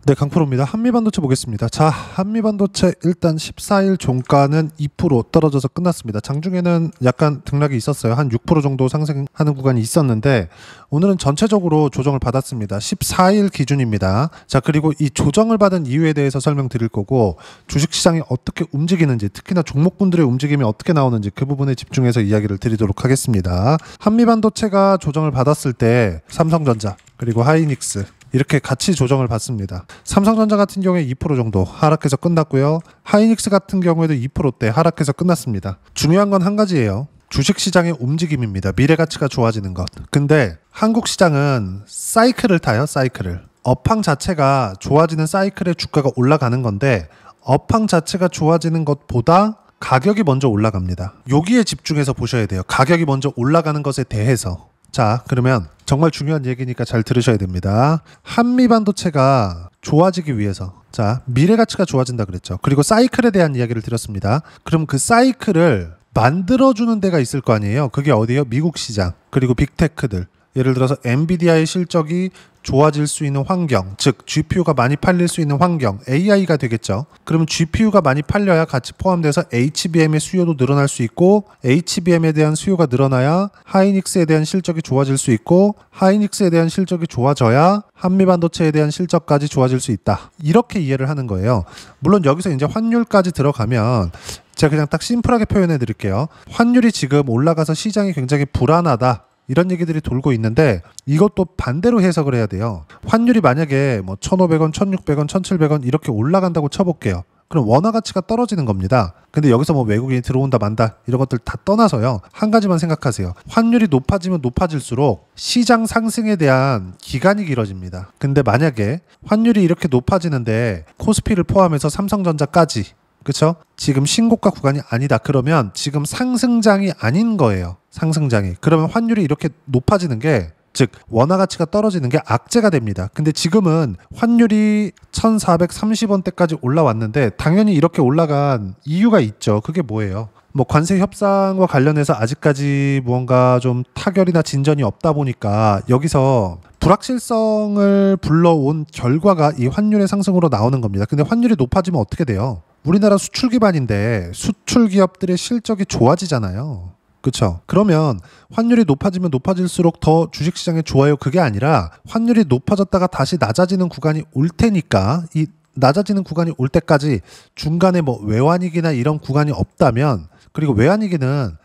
네, 강프로입니다. 한미반도체 보겠습니다. 자, 한미반도체 일단 14일 종가는 2% 떨어져서 끝났습니다. 장중에는 약간 등락이 있었어요. 한 6% 정도 상승하는 구간이 있었는데 오늘은 전체적으로 조정을 받았습니다. 14일 기준입니다. 자, 그리고 이 조정을 받은 이유에 대해서 설명드릴 거고 주식시장이 어떻게 움직이는지, 특히나 종목군들의 움직임이 어떻게 나오는지 그 부분에 집중해서 이야기를 드리도록 하겠습니다. 한미반도체가 조정을 받았을 때 삼성전자 그리고 하이닉스 이렇게 같이 조정을 받습니다. 삼성전자 같은 경우에 2% 정도 하락해서 끝났고요. 하이닉스 같은 경우에도 2%대 하락해서 끝났습니다. 중요한 건 한 가지예요. 주식시장의 움직임입니다. 미래가치가 좋아지는 것. 근데 한국 시장은 사이클을 타요. 사이클을. 업황 자체가 좋아지는 사이클에 주가가 올라가는 건데 업황 자체가 좋아지는 것보다 가격이 먼저 올라갑니다. 여기에 집중해서 보셔야 돼요. 가격이 먼저 올라가는 것에 대해서. 자, 그러면 정말 중요한 얘기니까 잘 들으셔야 됩니다. 한미반도체가 좋아지기 위해서, 자, 미래가치가 좋아진다 그랬죠. 그리고 사이클에 대한 이야기를 드렸습니다. 그럼 그 사이클을 만들어주는 데가 있을 거 아니에요. 그게 어디예요? 미국 시장, 그리고 빅테크들. 예를 들어서 엔비디아의 실적이 좋아질 수 있는 환경, 즉 GPU가 많이 팔릴 수 있는 환경, AI가 되겠죠. 그러면 GPU가 많이 팔려야 같이 포함돼서 HBM의 수요도 늘어날 수 있고 HBM에 대한 수요가 늘어나야 하이닉스에 대한 실적이 좋아질 수 있고 하이닉스에 대한 실적이 좋아져야 한미반도체에 대한 실적까지 좋아질 수 있다. 이렇게 이해를 하는 거예요. 물론 여기서 이제 환율까지 들어가면 제가 그냥 딱 심플하게 표현해 드릴게요. 환율이 지금 올라가서 시장이 굉장히 불안하다. 이런 얘기들이 돌고 있는데 이것도 반대로 해석을 해야 돼요. 환율이 만약에 뭐 1,500원, 1,600원, 1,700원 이렇게 올라간다고 쳐볼게요. 그럼 원화 가치가 떨어지는 겁니다. 근데 여기서 뭐 외국인이 들어온다 만다 이런 것들 다 떠나서요. 한 가지만 생각하세요. 환율이 높아지면 높아질수록 시장 상승에 대한 기간이 길어집니다. 근데 만약에 환율이 이렇게 높아지는데 코스피를 포함해서 삼성전자까지, 그쵸? 지금 신고가 구간이 아니다. 그러면 지금 상승장이 아닌 거예요. 상승장이. 그러면 환율이 이렇게 높아지는 게, 즉 원화 가치가 떨어지는 게 악재가 됩니다. 근데 지금은 환율이 1,430원대까지 올라왔는데 당연히 이렇게 올라간 이유가 있죠. 그게 뭐예요? 뭐 관세 협상과 관련해서 아직까지 무언가 좀 타결이나 진전이 없다 보니까 여기서 불확실성을 불러온 결과가 이 환율의 상승으로 나오는 겁니다. 근데 환율이 높아지면 어떻게 돼요? 우리나라 수출 기반인데 수출 기업들의 실적이 좋아지잖아요. 그렇죠? 그러면 환율이 높아지면 높아질수록 더 주식시장에 좋아요. 그게 아니라 환율이 높아졌다가 다시 낮아지는 구간이 올 테니까 이 낮아지는 구간이 올 때까지 중간에 뭐 외환위기나 이런 구간이 없다면, 그리고 외환위기는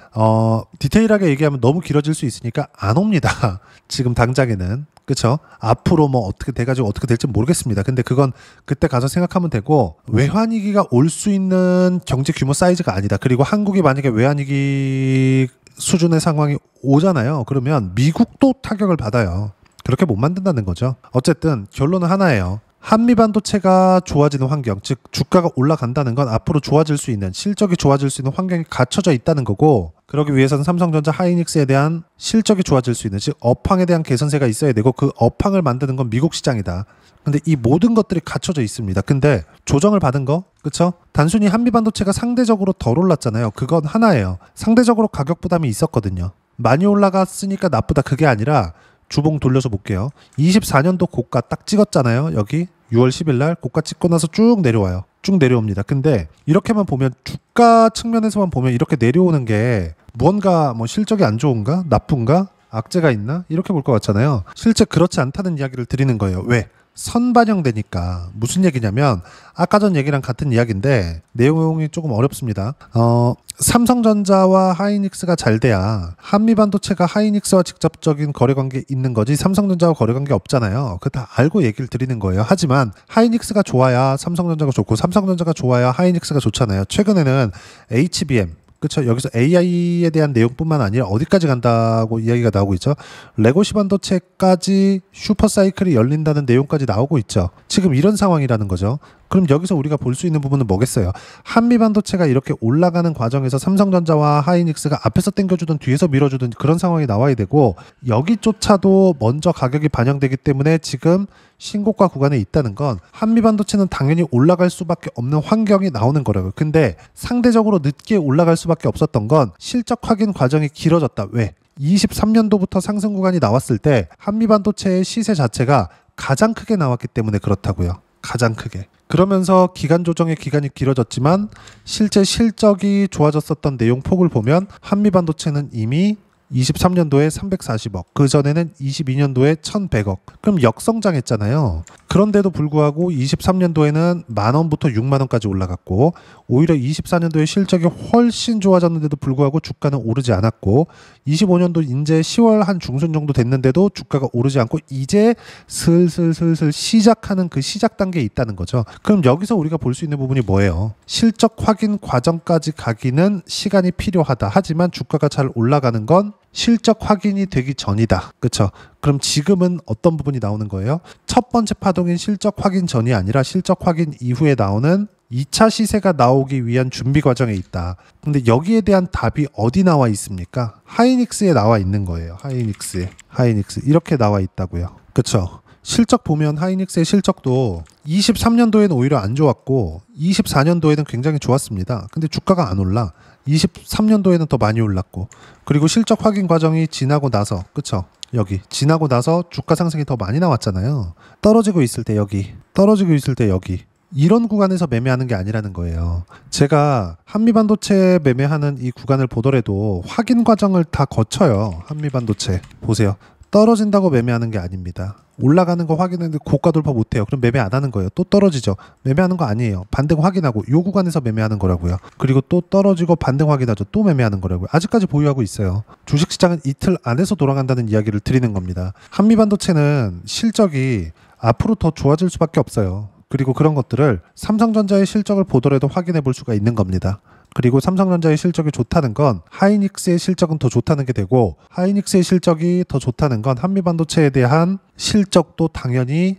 디테일하게 얘기하면 너무 길어질 수 있으니까 안 옵니다. 지금 당장에는. 그렇죠? 앞으로 뭐 어떻게 돼가지고 어떻게 될지 모르겠습니다. 근데 그건 그때 가서 생각하면 되고, 외환위기가 올 수 있는 경제 규모 사이즈가 아니다. 그리고 한국이 만약에 외환위기 수준의 상황이 오잖아요. 그러면 미국도 타격을 받아요. 그렇게 못 만든다는 거죠. 어쨌든 결론은 하나예요. 한미반도체가 좋아지는 환경, 즉 주가가 올라간다는 건 앞으로 좋아질 수 있는, 실적이 좋아질 수 있는 환경이 갖춰져 있다는 거고, 그러기 위해서는 삼성전자, 하이닉스에 대한 실적이 좋아질 수 있는, 즉 업황에 대한 개선세가 있어야 되고 그 업황을 만드는 건 미국 시장이다. 근데 이 모든 것들이 갖춰져 있습니다. 근데 조정을 받은 거, 그쵸? 단순히 한미반도체가 상대적으로 덜 올랐잖아요. 그건 하나예요. 상대적으로 가격 부담이 있었거든요. 많이 올라갔으니까 나쁘다, 그게 아니라 주봉 돌려서 볼게요. 24년도 고가 딱 찍었잖아요. 여기 6월 10일 날 고가 찍고 나서 쭉 내려와요. 쭉 내려옵니다. 근데 이렇게만 보면, 주가 측면에서만 보면 이렇게 내려오는 게 무언가 뭐 실적이 안 좋은가? 나쁜가? 악재가 있나? 이렇게 볼 것 같잖아요. 실제 그렇지 않다는 이야기를 드리는 거예요. 왜? 선반영되니까. 무슨 얘기냐면 아까 전 얘기랑 같은 이야기인데 내용이 조금 어렵습니다. 삼성전자와 하이닉스가 잘 돼야 한미반도체가 하이닉스와 직접적인 거래관계 있는 거지 삼성전자와 거래관계 없잖아요. 그거 다 알고 얘기를 드리는 거예요. 하지만 하이닉스가 좋아야 삼성전자가 좋고 삼성전자가 좋아야 하이닉스가 좋잖아요. 최근에는 HBM, 그렇죠. 여기서 AI에 대한 내용뿐만 아니라 어디까지 간다고 이야기가 나오고 있죠. 레고시 반도체까지 슈퍼사이클이 열린다는 내용까지 나오고 있죠. 지금 이런 상황이라는 거죠. 그럼 여기서 우리가 볼 수 있는 부분은 뭐겠어요? 한미반도체가 이렇게 올라가는 과정에서 삼성전자와 하이닉스가 앞에서 당겨주든 뒤에서 밀어주든 그런 상황이 나와야 되고, 여기조차도 먼저 가격이 반영되기 때문에 지금 신고가 구간에 있다는 건 한미반도체는 당연히 올라갈 수밖에 없는 환경이 나오는 거라고요. 근데 상대적으로 늦게 올라갈 수밖에 없었던 건 실적 확인 과정이 길어졌다. 왜? 23년도부터 상승 구간이 나왔을 때 한미반도체의 시세 자체가 가장 크게 나왔기 때문에 그렇다고요. 가장 크게. 그러면서 기간 조정의 기간이 길어졌지만 실제 실적이 좋아졌었던 내용 폭을 보면 한미반도체는 이미 23년도에 340억, 그 전에는 22년도에 1100억. 그럼 역성장했잖아요. 그런데도 불구하고 23년도에는 만원부터 6만원까지 올라갔고, 오히려 24년도에 실적이 훨씬 좋아졌는데도 불구하고 주가는 오르지 않았고, 25년도 이제 10월 한 중순 정도 됐는데도 주가가 오르지 않고 이제 슬슬 시작하는 그 시작 단계에 있다는 거죠. 그럼 여기서 우리가 볼 수 있는 부분이 뭐예요? 실적 확인 과정까지 가기는 시간이 필요하다. 하지만 주가가 잘 올라가는 건 실적 확인이 되기 전이다. 그렇죠? 그럼 지금은 어떤 부분이 나오는 거예요? 첫 번째 파동인 실적 확인 전이 아니라 실적 확인 이후에 나오는 2차 시세가 나오기 위한 준비 과정에 있다. 근데 여기에 대한 답이 어디 나와 있습니까? 하이닉스에 나와 있는 거예요. 하이닉스 이렇게 나와 있다고요. 그렇죠? 실적 보면 하이닉스의 실적도 23년도에는 오히려 안 좋았고 24년도에는 굉장히 좋았습니다. 근데 주가가 안 올라. 23년도에는 더 많이 올랐고, 그리고 실적 확인 과정이 지나고 나서, 그쵸? 여기 지나고 나서 주가 상승이 더 많이 나왔잖아요. 떨어지고 있을 때 여기, 떨어지고 있을 때 여기, 이런 구간에서 매매하는 게 아니라는 거예요. 제가 한미반도체 매매하는 이 구간을 보더라도 확인 과정을 다 거쳐요. 한미반도체 보세요. 떨어진다고 매매하는 게 아닙니다. 올라가는 거 확인했는데 고가 돌파 못해요. 그럼 매매 안 하는 거예요. 또 떨어지죠. 매매하는 거 아니에요. 반등 확인하고 요 구간에서 매매하는 거라고요. 그리고 또 떨어지고 반등 확인하죠. 또 매매하는 거라고요. 아직까지 보유하고 있어요. 주식시장은 이틀 안에서 돌아간다는 이야기를 드리는 겁니다. 한미반도체는 실적이 앞으로 더 좋아질 수밖에 없어요. 그리고 그런 것들을 삼성전자의 실적을 보더라도 확인해 볼 수가 있는 겁니다. 그리고 삼성전자의 실적이 좋다는 건 하이닉스의 실적은 더 좋다는 게 되고, 하이닉스의 실적이 더 좋다는 건 한미반도체에 대한 실적도 당연히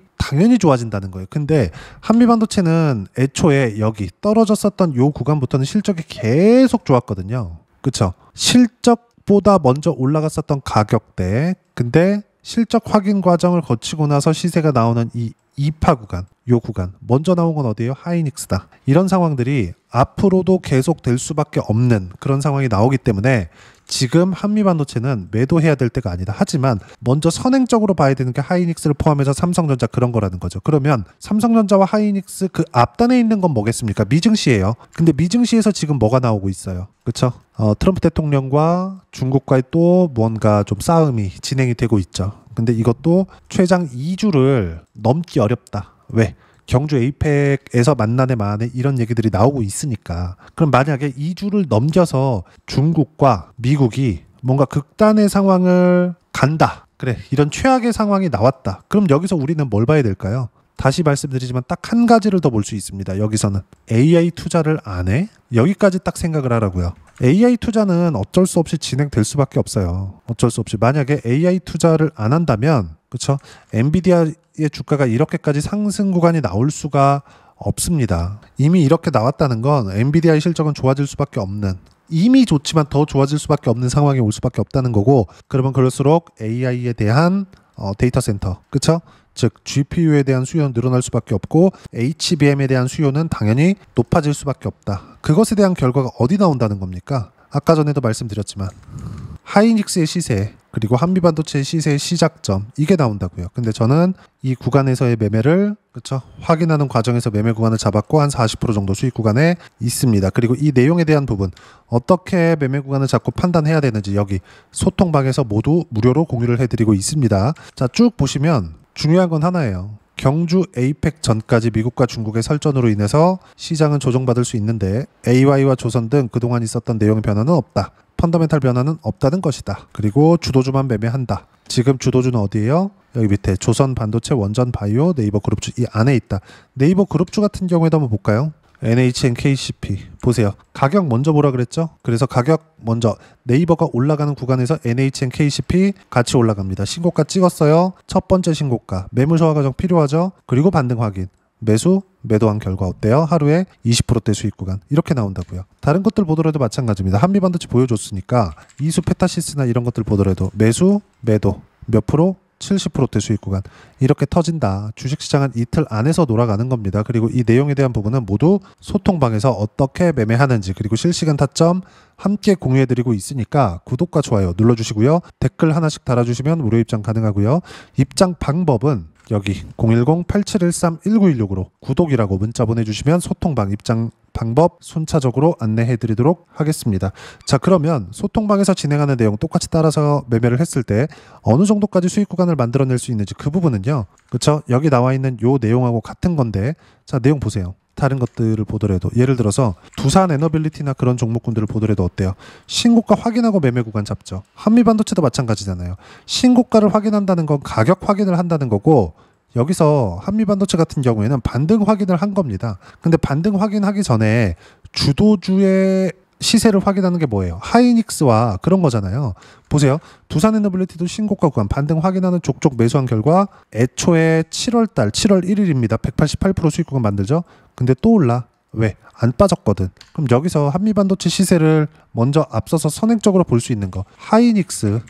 좋아진다는 거예요. 근데 한미반도체는 애초에 여기 떨어졌었던 요 구간부터는 실적이 계속 좋았거든요. 그쵸? 실적보다 먼저 올라갔었던 가격대, 근데 실적 확인 과정을 거치고 나서 시세가 나오는 이 2파 구간, 요 구간 먼저 나온 건 어디예요? 하이닉스다. 이런 상황들이 앞으로도 계속 될 수밖에 없는 그런 상황이 나오기 때문에 지금 한미반도체는 매도해야 될 때가 아니다. 하지만 먼저 선행적으로 봐야 되는 게 하이닉스를 포함해서 삼성전자 그런 거라는 거죠. 그러면 삼성전자와 하이닉스 그 앞단에 있는 건 뭐겠습니까? 미증시예요. 근데 미증시에서 지금 뭐가 나오고 있어요? 그렇죠? 트럼프 대통령과 중국과의 또 뭔가 좀 싸움이 진행이 되고 있죠. 근데 이것도 최장 2주를 넘기 어렵다. 왜? 경주 에이펙에서 만나네 마네 이런 얘기들이 나오고 있으니까. 그럼 만약에 2주를 넘겨서 중국과 미국이 뭔가 극단의 상황을 간다. 그래, 이런 최악의 상황이 나왔다. 그럼 여기서 우리는 뭘 봐야 될까요? 다시 말씀드리지만 딱 한 가지를 더 볼 수 있습니다. 여기서는 AI 투자를 안 해? 여기까지 딱 생각을 하라고요. AI 투자는 어쩔 수 없이 진행될 수밖에 없어요. 어쩔 수 없이. 만약에 AI 투자를 안 한다면, 그렇죠? 엔비디아의 주가가 이렇게까지 상승 구간이 나올 수가 없습니다. 이미 이렇게 나왔다는 건 엔비디아의 실적은 좋아질 수밖에 없는, 이미 좋지만 더 좋아질 수밖에 없는 상황이 올 수밖에 없다는 거고, 그러면 그럴수록 AI에 대한 데이터 센터, 그렇죠? 즉 GPU에 대한 수요는 늘어날 수밖에 없고 HBM에 대한 수요는 당연히 높아질 수밖에 없다. 그것에 대한 결과가 어디 나온다는 겁니까? 아까 전에도 말씀드렸지만 하이닉스의 시세, 그리고 한미반도체의 시세의 시작점, 이게 나온다고요. 근데 저는 이 구간에서의 매매를, 그렇죠, 확인하는 과정에서 매매 구간을 잡았고 한 40% 정도 수익 구간에 있습니다. 그리고 이 내용에 대한 부분, 어떻게 매매 구간을 잡고 판단해야 되는지 여기 소통방에서 모두 무료로 공유를 해드리고 있습니다. 자, 쭉 보시면 중요한 건 하나예요. 경주 에이펙 전까지 미국과 중국의 설전으로 인해서 시장은 조정받을 수 있는데 AY와 조선 등 그동안 있었던 내용의 변화는 없다. 펀더멘탈 변화는 없다는 것이다. 그리고 주도주만 매매한다. 지금 주도주는 어디예요? 여기 밑에 조선 반도체, 원전 바이오, 네이버 그룹주 이 안에 있다. 네이버 그룹주 같은 경우에도 한번 볼까요? NHN KCP 보세요. 가격 먼저 보라 그랬죠? 그래서 가격 먼저 네이버가 올라가는 구간에서 NHN KCP 같이 올라갑니다. 신고가 찍었어요. 첫 번째 신고가. 매물 소화 과정 필요하죠? 그리고 반등 확인. 매도한 결과 어때요? 하루에 20%대 수익 구간 이렇게 나온다고요. 다른 것들 보더라도 마찬가지입니다. 한미반도체 보여줬으니까 이수 페타시스나 이런 것들 보더라도 매도 몇 프로? 70%대 수익 구간 이렇게 터진다. 주식시장은 이틀 안에서 돌아가는 겁니다. 그리고 이 내용에 대한 부분은 모두 소통방에서 어떻게 매매하는지, 그리고 실시간 타점 함께 공유해드리고 있으니까 구독과 좋아요 눌러주시고요. 댓글 하나씩 달아주시면 무료 입장 가능하고요. 입장 방법은 여기 010-8713-1916으로 구독이라고 문자 보내주시면 소통방 입장 방법 순차적으로 안내해 드리도록 하겠습니다. 자, 그러면 소통방에서 진행하는 내용 똑같이 따라서 매매를 했을 때 어느 정도까지 수익 구간을 만들어낼 수 있는지 그 부분은요, 그쵸? 여기 나와 있는 요 내용하고 같은 건데, 자, 내용 보세요. 다른 것들을 보더라도 예를 들어서 두산 에너빌리티나 그런 종목군들을 보더라도 어때요? 신고가 확인하고 매매 구간 잡죠. 한미반도체도 마찬가지잖아요. 신고가를 확인한다는 건 가격 확인을 한다는 거고, 여기서 한미반도체 같은 경우에는 반등 확인을 한 겁니다. 근데 반등 확인하기 전에 주도주의 시세를 확인하는 게 뭐예요? 하이닉스와 그런 거잖아요. 보세요. 두산에너빌리티도 신고가 구간 반등 확인하는 족족 매수한 결과 애초에 7월달 7월 1일입니다. 188% 수익 구간 만들죠. 근데 또 올라. 왜? 안 빠졌거든. 그럼 여기서 한미반도체 시세를 먼저 앞서서 선행적으로 볼 수 있는 거. 하이닉스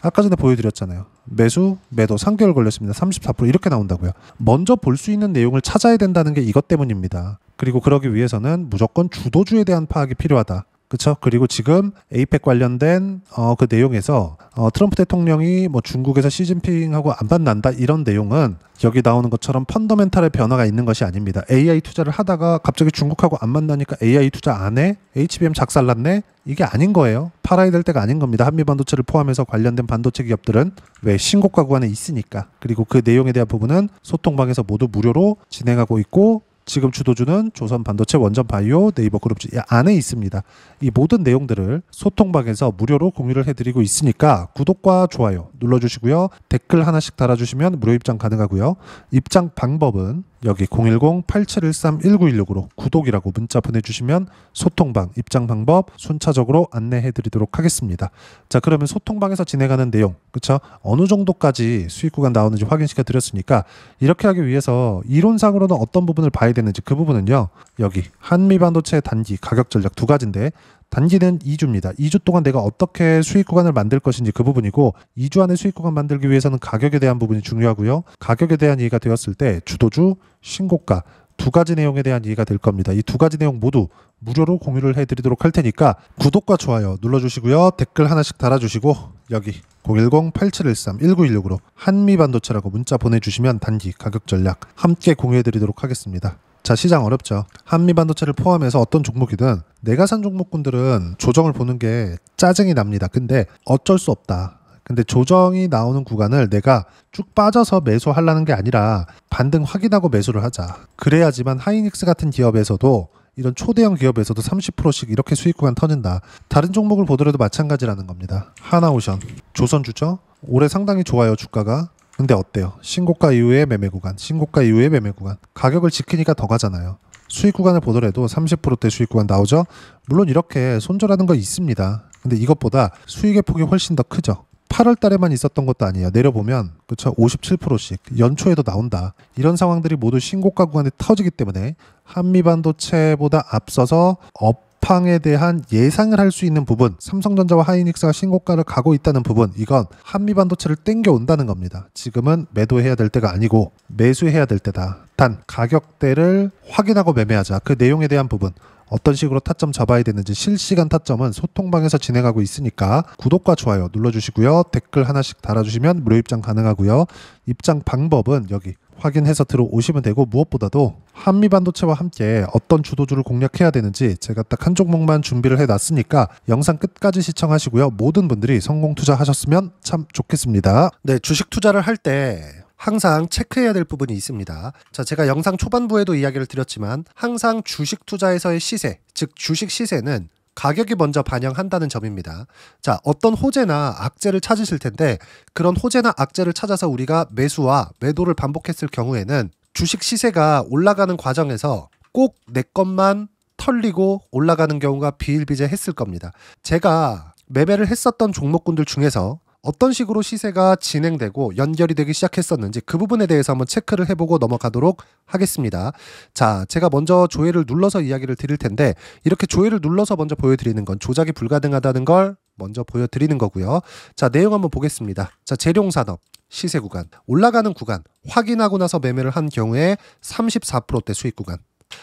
아까 전에 보여드렸잖아요. 매수, 매도 3개월 걸렸습니다. 34% 이렇게 나온다고요. 먼저 볼 수 있는 내용을 찾아야 된다는 게 이것 때문입니다. 그리고 그러기 위해서는 무조건 주도주에 대한 파악이 필요하다. 그렇죠? 그리고 지금 에이펙 관련된 그 내용에서 트럼프 대통령이 뭐 중국에서 시진핑하고 안 만난다 이런 내용은 여기 나오는 것처럼 펀더멘탈의 변화가 있는 것이 아닙니다. AI 투자를 하다가 갑자기 중국하고 안 만나니까 AI 투자 안 해? HBM 작살났네? 이게 아닌 거예요. 팔아야 될 때가 아닌 겁니다. 한미반도체를 포함해서 관련된 반도체 기업들은 왜 신고가 구간에 있으니까. 그리고 그 내용에 대한 부분은 소통방에서 모두 무료로 진행하고 있고, 지금 주도주는 조선반도체, 원전바이오, 네이버그룹 이 안에 있습니다. 이 모든 내용들을 소통방에서 무료로 공유를 해드리고 있으니까 구독과 좋아요 눌러주시고요. 댓글 하나씩 달아주시면 무료 입장 가능하고요. 입장 방법은 여기 010-8713-1916으로 구독이라고 문자 보내주시면 소통방 입장 방법 순차적으로 안내해드리도록 하겠습니다. 자, 그러면 소통방에서 진행하는 내용, 그쵸? 어느 정도까지 수익 구간 나오는지 확인시켜 드렸으니까 이렇게 하기 위해서 이론상으로는 어떤 부분을 봐야 되는지 그 부분은요, 여기 한미반도체 단기 가격 전략 두 가지인데, 단기는 2주입니다. 2주 동안 내가 어떻게 수익 구간을 만들 것인지 그 부분이고, 2주 안에 수익 구간 만들기 위해서는 가격에 대한 부분이 중요하고요. 가격에 대한 이해가 되었을 때 주도주, 신고가 두 가지 내용에 대한 이해가 될 겁니다. 이 두 가지 내용 모두 무료로 공유를 해드리도록 할 테니까 구독과 좋아요 눌러주시고요. 댓글 하나씩 달아주시고 여기 010-8713-1916으로 한미반도체라고 문자 보내주시면 단기 가격 전략 함께 공유해드리도록 하겠습니다. 자, 시장 어렵죠. 한미반도체를 포함해서 어떤 종목이든 내가 산 종목군들은 조정을 보는 게 짜증이 납니다. 근데 어쩔 수 없다. 근데 조정이 나오는 구간을 내가 쭉 빠져서 매수하려는 게 아니라 반등 확인하고 매수를 하자. 그래야지만 하이닉스 같은 기업에서도 이런 초대형 기업에서도 30%씩 이렇게 수익 구간 터진다. 다른 종목을 보더라도 마찬가지라는 겁니다. 하나오션, 조선주죠? 올해 상당히 좋아요, 주가가. 근데 어때요? 신고가 이후에 매매 구간, 신고가 이후에 매매 구간. 가격을 지키니까 더 가잖아요. 수익 구간을 보더라도 30%대 수익 구간 나오죠? 물론 이렇게 손절하는 거 있습니다. 근데 이것보다 수익의 폭이 훨씬 더 크죠. 8월 달에만 있었던 것도 아니에요. 내려보면 그렇죠? 57%씩 연초에도 나온다. 이런 상황들이 모두 신고가 구간에 터지기 때문에 한미반도체보다 앞서서 업황에 대한 예상을 할 수 있는 부분, 삼성전자와 하이닉스가 신고가를 가고 있다는 부분, 이건 한미반도체를 땡겨온다는 겁니다. 지금은 매도해야 될 때가 아니고 매수해야 될 때다. 단 가격대를 확인하고 매매하자. 그 내용에 대한 부분, 어떤 식으로 타점 잡아야 되는지 실시간 타점은 소통방에서 진행하고 있으니까 구독과 좋아요 눌러주시고요. 댓글 하나씩 달아주시면 무료 입장 가능하고요. 입장 방법은 여기 확인해서 들어오시면 되고, 무엇보다도 한미반도체와 함께 어떤 주도주를 공략해야 되는지 제가 딱 한 종목만 준비를 해놨으니까 영상 끝까지 시청하시고요. 모든 분들이 성공 투자하셨으면 참 좋겠습니다. 네, 주식 투자를 할 때 항상 체크해야 될 부분이 있습니다. 자, 제가 영상 초반부에도 이야기를 드렸지만 항상 주식 투자에서의 시세, 즉 주식 시세는 가격이 먼저 반영한다는 점입니다. 자, 어떤 호재나 악재를 찾으실 텐데 그런 호재나 악재를 찾아서 우리가 매수와 매도를 반복했을 경우에는 주식 시세가 올라가는 과정에서 꼭 내 것만 털리고 올라가는 경우가 비일비재했을 겁니다. 제가 매매를 했었던 종목군들 중에서 어떤 식으로 시세가 진행되고 연결이 되기 시작했었는지 그 부분에 대해서 한번 체크를 해보고 넘어가도록 하겠습니다. 자, 제가 먼저 조회를 눌러서 이야기를 드릴 텐데 이렇게 조회를 눌러서 먼저 보여드리는 건 조작이 불가능하다는 걸 먼저 보여드리는 거고요. 자, 내용 한번 보겠습니다. 자, 재룡산업 시세 구간, 올라가는 구간 확인하고 나서 매매를 한 경우에 34%대 수익 구간.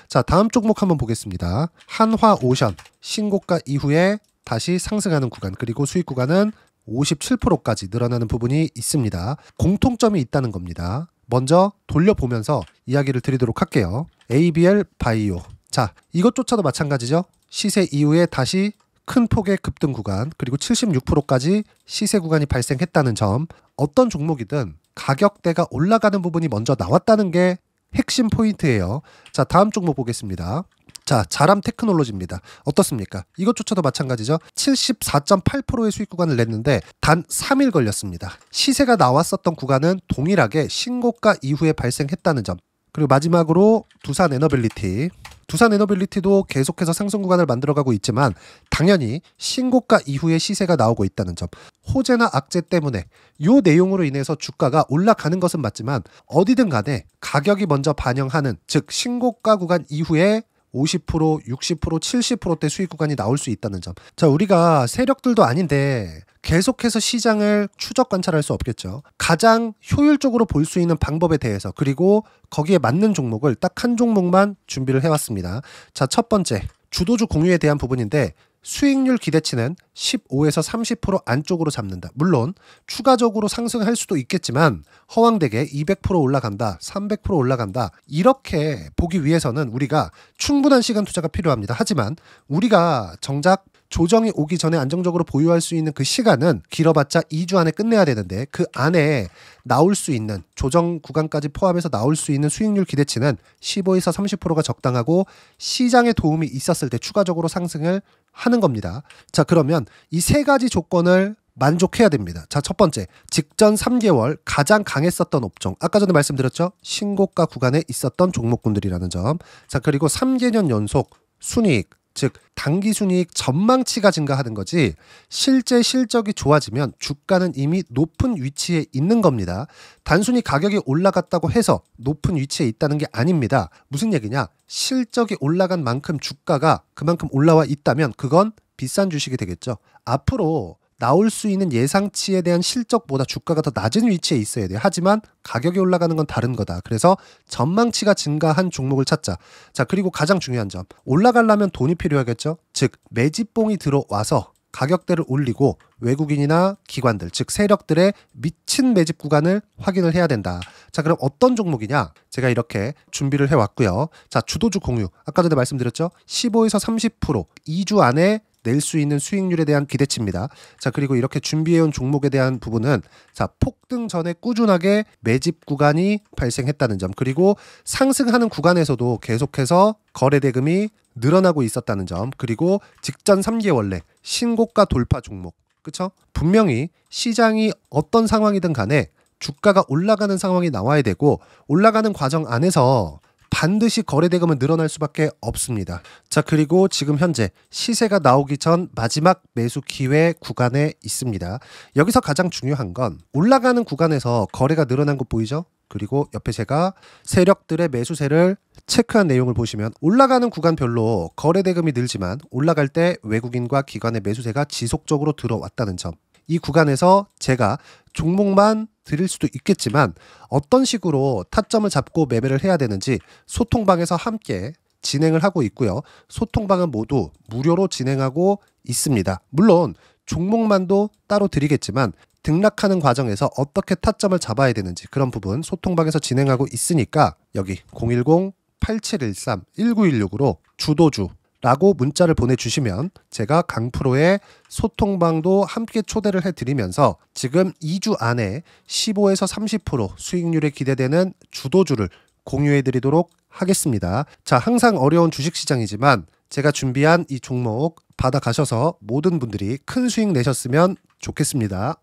자, 다음 종목 한번 보겠습니다. 한화오션 신고가 이후에 다시 상승하는 구간, 그리고 수익 구간은 57%까지 늘어나는 부분이 있습니다. 공통점이 있다는 겁니다. 먼저 돌려보면서 이야기를 드리도록 할게요. ABL 바이오. 자, 이것조차도 마찬가지죠. 시세 이후에 다시 큰 폭의 급등 구간, 그리고 76%까지 시세 구간이 발생했다는 점. 어떤 종목이든 가격대가 올라가는 부분이 먼저 나왔다는 게 핵심 포인트예요. 자, 다음 종목 보겠습니다. 자, 자람 테크놀로지입니다. 어떻습니까? 이것조차도 마찬가지죠. 74.8%의 수익 구간을 냈는데 단 3일 걸렸습니다. 시세가 나왔었던 구간은 동일하게 신고가 이후에 발생했다는 점. 그리고 마지막으로 두산 에너빌리티. 두산 에너빌리티도 계속해서 상승 구간을 만들어가고 있지만 당연히 신고가 이후에 시세가 나오고 있다는 점. 호재나 악재 때문에 이 내용으로 인해서 주가가 올라가는 것은 맞지만 어디든 간에 가격이 먼저 반영하는, 즉 신고가 구간 이후에 50%, 60%, 70%대 수익 구간이 나올 수 있다는 점. 자, 우리가 세력들도 아닌데 계속해서 시장을 추적 관찰할 수 없겠죠. 가장 효율적으로 볼 수 있는 방법에 대해서, 그리고 거기에 맞는 종목을 딱 한 종목만 준비를 해왔습니다. 자, 첫 번째 주도주 공유에 대한 부분인데 수익률 기대치는 15에서 30% 안쪽으로 잡는다. 물론 추가적으로 상승할 수도 있겠지만 허황되게 200% 올라간다, 300% 올라간다, 이렇게 보기 위해서는 우리가 충분한 시간 투자가 필요합니다. 하지만 우리가 정작 조정이 오기 전에 안정적으로 보유할 수 있는 그 시간은 길어봤자 2주 안에 끝내야 되는데, 그 안에 나올 수 있는 조정 구간까지 포함해서 나올 수 있는 수익률 기대치는 15에서 30%가 적당하고 시장에 도움이 있었을 때 추가적으로 상승을 하는 겁니다. 자, 그러면 이 세 가지 조건을 만족해야 됩니다. 자, 첫 번째, 직전 3개월 가장 강했었던 업종. 아까 전에 말씀드렸죠? 신고가 구간에 있었던 종목군들이라는 점. 자, 그리고 3개년 연속 순이익, 즉 단기 순이익 전망치가 증가하는 거지 실제 실적이 좋아지면 주가는 이미 높은 위치에 있는 겁니다. 단순히 가격이 올라갔다고 해서 높은 위치에 있다는 게 아닙니다. 무슨 얘기냐? 실적이 올라간 만큼 주가가 그만큼 올라와 있다면 그건 비싼 주식이 되겠죠. 앞으로 나올 수 있는 예상치에 대한 실적보다 주가가 더 낮은 위치에 있어야 돼요. 하지만 가격이 올라가는 건 다른 거다. 그래서 전망치가 증가한 종목을 찾자. 자, 그리고 가장 중요한 점. 올라가려면 돈이 필요하겠죠. 즉 매집봉이 들어와서 가격대를 올리고 외국인이나 기관들, 즉 세력들의 미친 매집 구간을 확인을 해야 된다. 자, 그럼 어떤 종목이냐? 제가 이렇게 준비를 해왔고요. 자, 주도주 공유. 아까 전에 말씀드렸죠. 15에서 30% 2주 안에 낼 수 있는 수익률에 대한 기대치입니다. 자, 그리고 이렇게 준비해온 종목에 대한 부분은, 자, 폭등 전에 꾸준하게 매집 구간이 발생했다는 점, 그리고 상승하는 구간에서도 계속해서 거래 대금이 늘어나고 있었다는 점, 그리고 직전 3개월 내 신고가 돌파 종목. 그쵸? 분명히 시장이 어떤 상황이든 간에 주가가 올라가는 상황이 나와야 되고, 올라가는 과정 안에서 반드시 거래 대금은 늘어날 수밖에 없습니다. 자, 그리고 지금 현재 시세가 나오기 전 마지막 매수 기회 구간에 있습니다. 여기서 가장 중요한 건 올라가는 구간에서 거래가 늘어난 거 보이죠? 그리고 옆에 제가 세력들의 매수세를 체크한 내용을 보시면 올라가는 구간별로 거래 대금이 늘지만 올라갈 때 외국인과 기관의 매수세가 지속적으로 들어왔다는 점. 이 구간에서 제가 종목만 드릴 수도 있겠지만 어떤 식으로 타점을 잡고 매매를 해야 되는지 소통방에서 함께 진행을 하고 있고요. 소통방은 모두 무료로 진행하고 있습니다. 물론 종목만도 따로 드리겠지만 등락하는 과정에서 어떻게 타점을 잡아야 되는지 그런 부분 소통방에서 진행하고 있으니까 여기 010-8713-1916으로 주도주 라고 문자를 보내주시면 제가 강프로의 소통방도 함께 초대를 해드리면서 지금 2주 안에 15에서 30% 수익률에 기대되는 주도주를 공유해드리도록 하겠습니다. 자, 항상 어려운 주식시장이지만 제가 준비한 이 종목 받아가셔서 모든 분들이 큰 수익 내셨으면 좋겠습니다.